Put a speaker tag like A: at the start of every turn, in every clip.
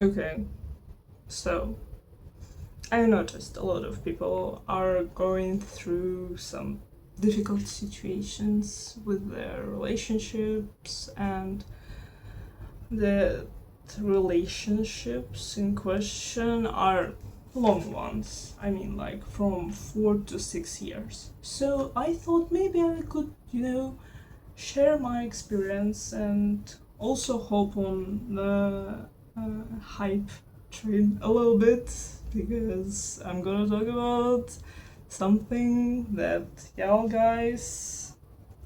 A: Okay, so I noticed a lot of people are going through some difficult situations with their relationships, and the relationships in question are long ones. I mean, like from 4 to 6 years. So I thought maybe I could, share my experience and also hop on the hype train a little bit, because I'm gonna talk about something that y'all guys,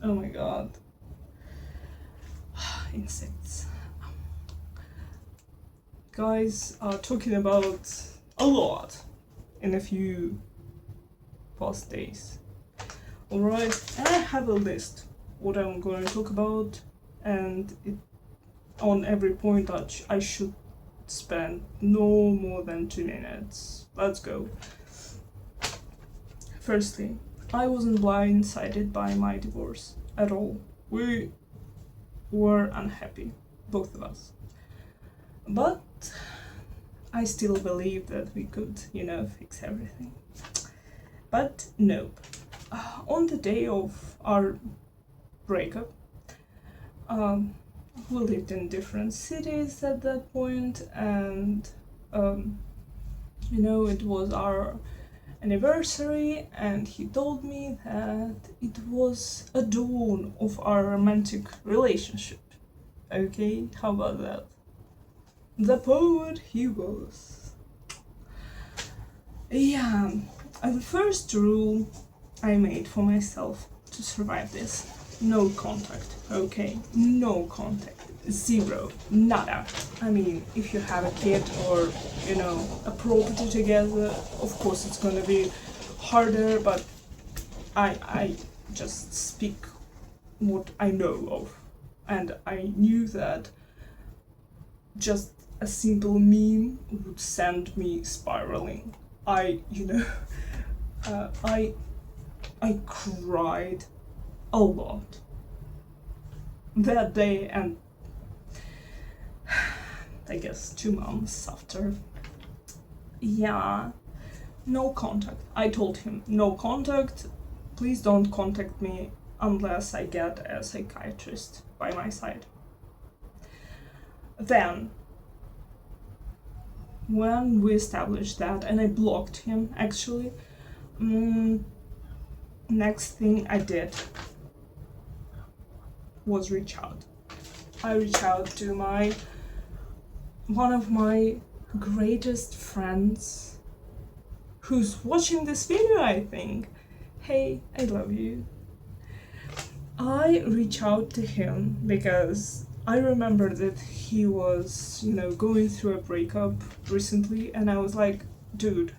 A: oh my god, insects. Guys are talking about a lot in a few past days. Alright, and I have a list what I'm going to talk about, and on every point that I should spend no more than 2 minutes. Let's go. Firstly, I wasn't blindsided by my divorce at all. We were unhappy, both of us. But I still believe that we could, fix everything. But no. On the day of our breakup, we lived in different cities at that point, and it was our anniversary, and he told me that it was a dawn of our romantic relationship. Okay, how about that? The poet he was. Yeah, the first rule I made for myself to survive this: no contact, okay? No contact. Zero. Nada. I mean, if you have a kid or, a property together, of course it's gonna be harder, but I just speak what I know of. And I knew that just a simple meme would send me spiraling. I cried a lot that day, and I guess 2 months after. Yeah, no contact. I told him, no contact, please don't contact me unless I get a psychiatrist by my side. Then, when we established that, and I blocked him actually, next thing I did was reach out. I reached out to one of my greatest friends who's watching this video, I think. Hey, I love you. I reached out to him because I remember that he was, going through a breakup recently, and I was like, dude,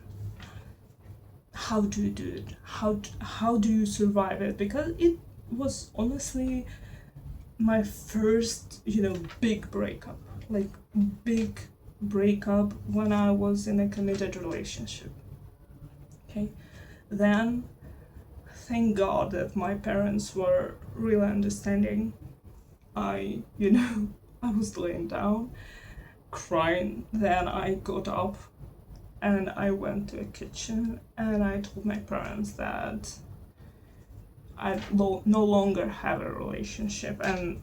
A: how do you do it? How do you survive it? Because it was honestly my first, big breakup. Like, big breakup when I was in a committed relationship. Okay? Then, thank God that my parents were really understanding. I was laying down, crying. Then I got up and I went to a kitchen and I told my parents that I no longer have a relationship, and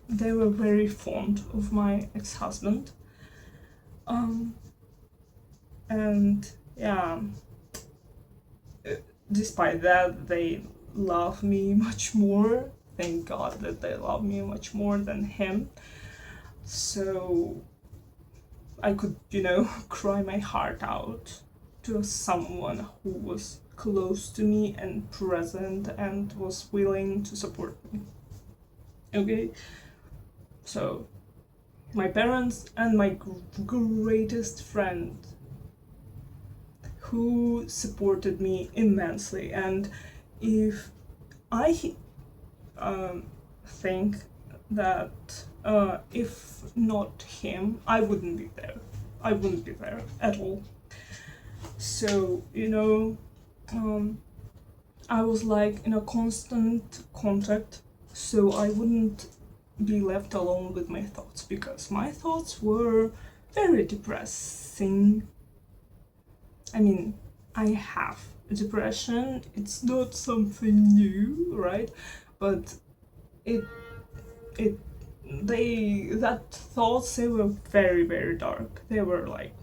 A: they were very fond of my ex-husband. And yeah, despite that, they love me much more. Thank God that they love me much more than him. So I could, cry my heart out to someone who was close to me and present and was willing to support me. Okay? So, my parents and my greatest friend who supported me immensely. And if I think that if not him, I wouldn't be there. I wouldn't be there at all. So, I was like in a constant contact, so I wouldn't be left alone with my thoughts, because my thoughts were very depressing. I mean, I have depression. It's not something new, right? But it it that thoughts, they were very, very dark. They were like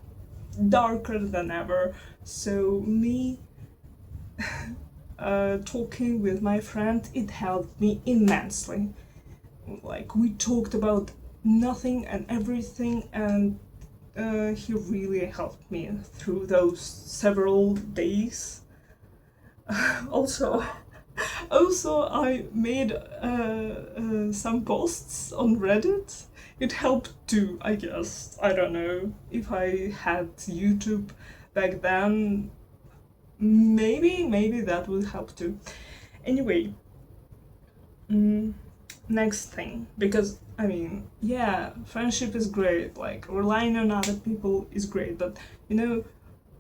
A: darker than ever. So me talking with my friend, it helped me immensely. Like, we talked about nothing and everything, and he really helped me through those several days. also Also, I made some posts on Reddit. It helped too, I guess. I don't know. If I had YouTube back then, maybe that would help too. Anyway, next thing, because I mean, yeah, friendship is great. Like, relying on other people is great, but you know,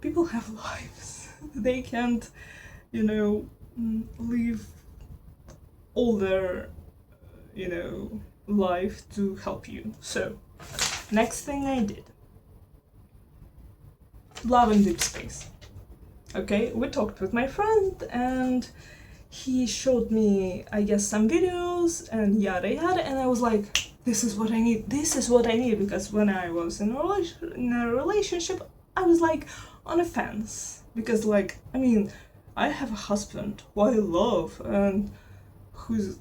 A: people have lives. They can't, you know, live all their, life to help you. So, next thing I did, Love and Deespace. Okay, we talked with my friend and he showed me, I guess, some videos and yada yada, and I was like, this is what I need, because when I was in a relationship, I was like on a fence, because, like, I mean, I have a husband who I love and who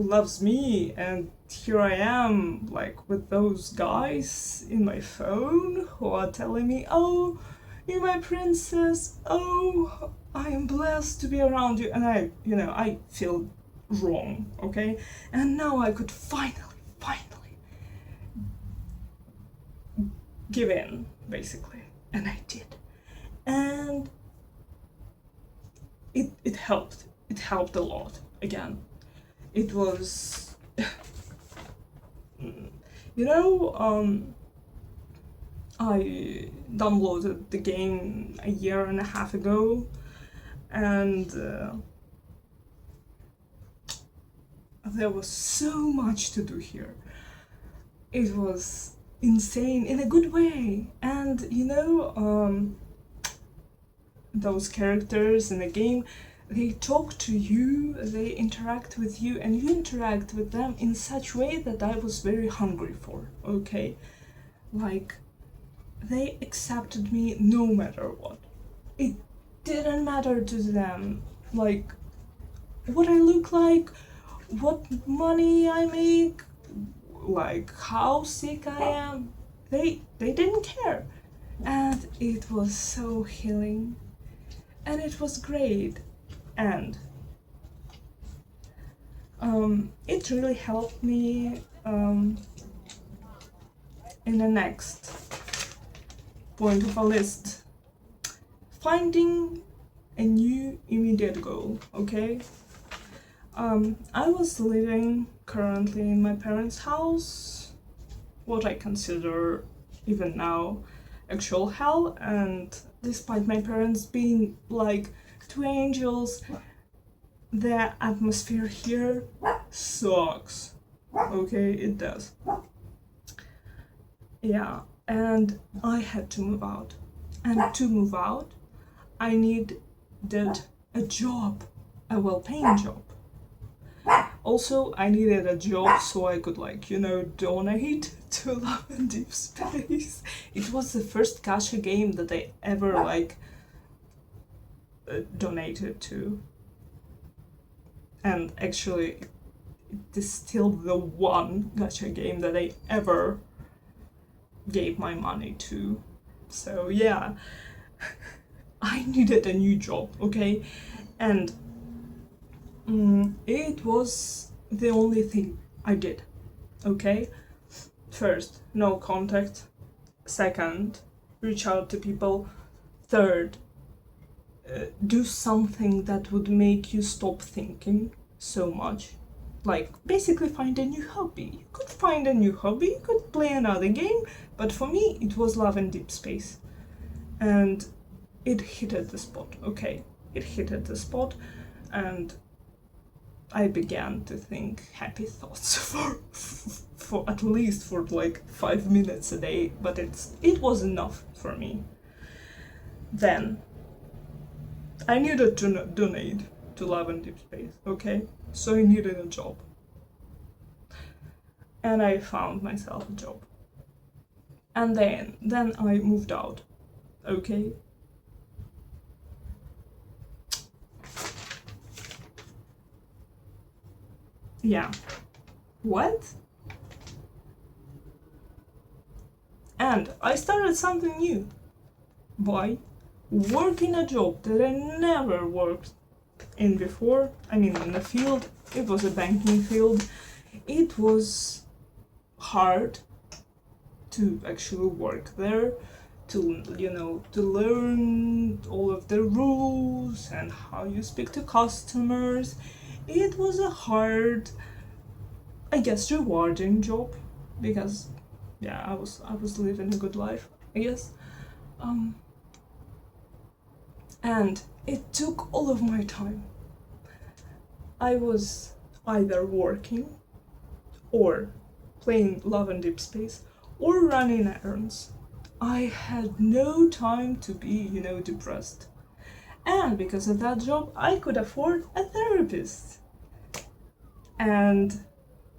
A: loves me, and here I am, like, with those guys in my phone who are telling me, oh, you're my princess, oh, I am blessed to be around you, and I feel wrong, okay? And now I could finally give in, basically, and I did. And it helped. It helped a lot, again. It was, I downloaded the game a year and a half ago, and there was so much to do here. It was insane in a good way, and those characters in the game, they talk to you, they interact with you, and you interact with them in such a way that I was very hungry for, okay? Like, they accepted me no matter what. It didn't matter to them, like, what I look like, what money I make, like, how sick I am. They didn't care. And it was so healing. And it was great. And it really helped me in the next point of a list, finding a new immediate goal, okay? I was living currently in my parents' house, what I consider even now actual hell, and despite my parents being like two angels, the atmosphere here sucks. Okay, it does. Yeah, and I had to move out. And to move out, I needed a job, a well-paying job. Also, I needed a job so I could, like, donate to Love and Deespace. It was the first gacha game that I ever, like, donated to. And actually, it is still the one gacha game that I ever gave my money to. So yeah, I needed a new job, okay? And it was the only thing I did, okay? First, no contact. Second, reach out to people. Third, do something that would make you stop thinking so much. Like, basically find a new hobby. You could find a new hobby, you could play another game, but for me it was Love and Deespace. And it hit at the spot, okay? It hit at the spot, and I began to think happy thoughts for at least for like 5 minutes a day, but it was enough for me. Then I needed to donate to Love and Deespace, okay? So I needed a job. And I found myself a job. And then I moved out, okay? Yeah. What? And I started something new. Why? Working a job that I never worked in before. I mean, in the field, it was a banking field. It was hard to actually work there, to learn all of the rules and how you speak to customers. It was a hard, I guess, rewarding job, because yeah, I was living a good life, I guess. And it took all of my time. I was either working or playing Love and Deespace or running errands. I had no time to be, depressed. And because of that job, I could afford a therapist. And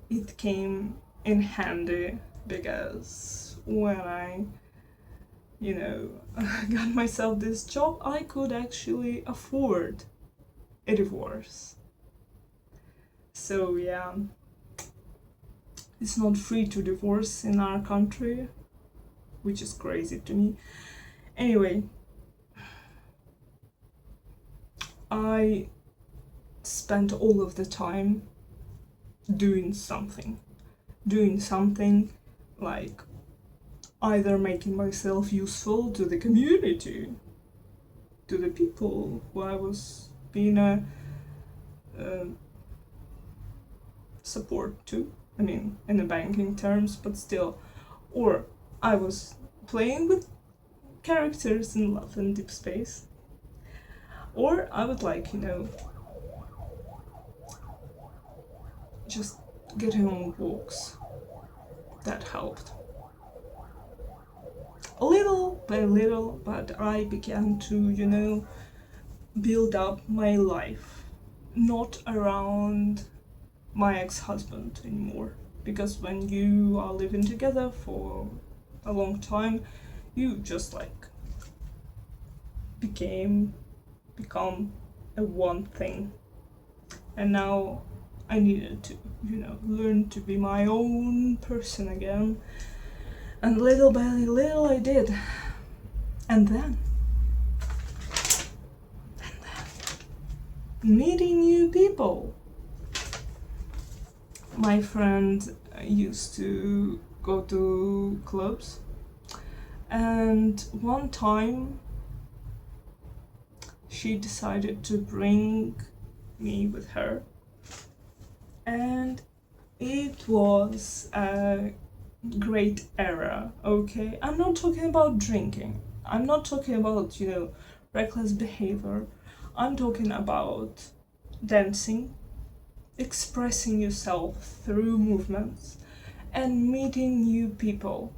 A: it came in handy because when I, got myself this job, I could actually afford a divorce. So yeah, it's not free to divorce in our country, which is crazy to me. Anyway, I spent all of the time doing something like either making myself useful to the community, to the people who I was being a support to, I mean, in the banking terms, but still, or I was playing with characters in Love and Deespace, or I would just getting on walks. That helped. Little by little, but I began to, build up my life, not around my ex-husband anymore. Because when you are living together for a long time, you just become a one thing. And now I needed to, learn to be my own person again. And little by little I did. And then meeting new people. My friend used to go to clubs, and one time she decided to bring me with her, and it was a great era, okay? I'm not talking about drinking, I'm not talking about, reckless behavior. I'm talking about dancing, expressing yourself through movements, and meeting new people.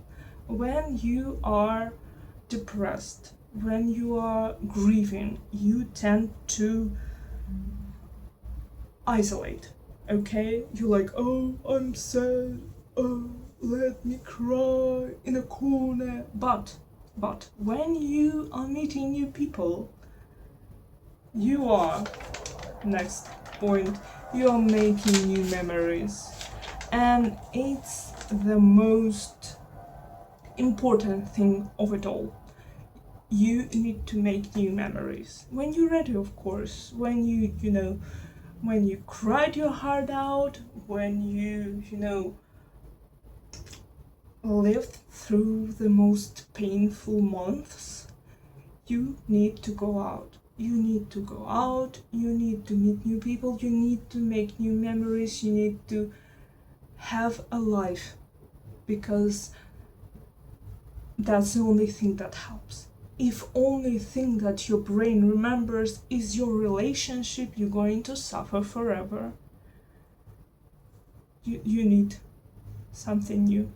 A: When you are depressed, when you are grieving, you tend to isolate, okay? You're like, oh, I'm sad, oh, let me cry in a corner. But when you are meeting new people, you are, next point, you are making new memories. And it's the most important thing of it all. You need to make new memories. When you're ready, of course. When when you cried your heart out, when you lived through the most painful months, you need to go out. You need to go out, you need to meet new people, you need to make new memories, you need to have a life, because that's the only thing that helps. If only thing that your brain remembers is your relationship, you're going to suffer forever. you need something new.